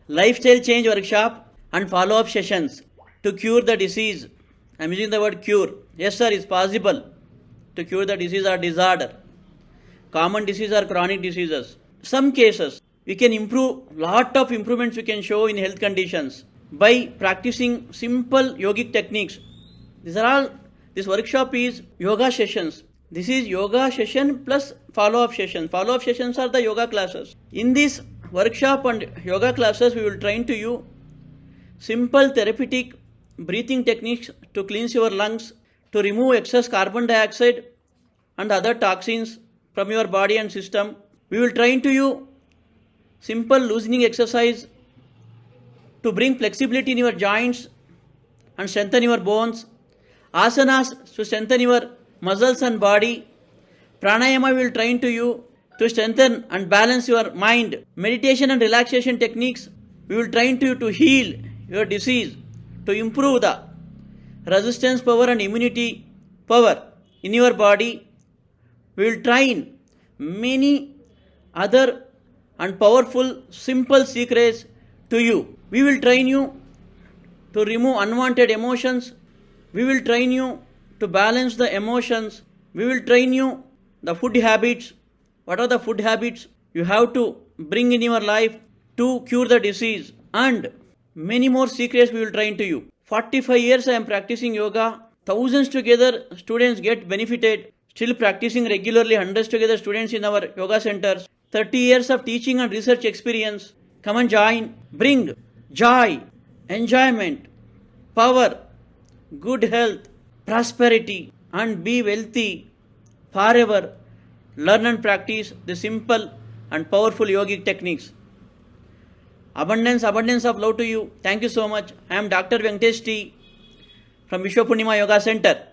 lifestyle change workshop and follow-up sessions to cure the disease. I am using the word cure. Yes sir, it's possible to cure the disease or disorder. Common disease or chronic diseases. Some cases we can improve, lot of improvements we can show in health conditions by practicing simple yogic techniques. This workshop is yoga sessions. This is yoga session plus follow-up session. Follow-up sessions are the yoga classes. In this workshop and yoga classes, we will train to you simple therapeutic breathing techniques to cleanse your lungs, to remove excess carbon dioxide and other toxins from your body and system. We will train to you simple loosening exercise to bring flexibility in your joints and strengthen your bones. Asanas to strengthen your muscles and body. Pranayama will train to you to strengthen and balance your mind. Meditation and relaxation techniques, we will train to you to heal your disease, to improve the resistance power and immunity power in your body. We will train many other and powerful simple secrets to you. We will train you to remove unwanted emotions. We will train you to balance the emotions. We will train you the food habits. What are the food habits you have to bring in your life to cure the disease? And many more secrets we will train to you. 45 years I am practicing yoga. Thousands together students get benefited. Still practicing regularly, hundreds together students in our yoga centers. 30 years of teaching and research experience. Come and join. Bring joy, enjoyment, power, good health, prosperity, and be wealthy forever. Learn and practice the simple and powerful yogic techniques. Abundance of love to you. Thank you so much. I am Dr Venkatesh T from Vishwa Poornima Yoga Center.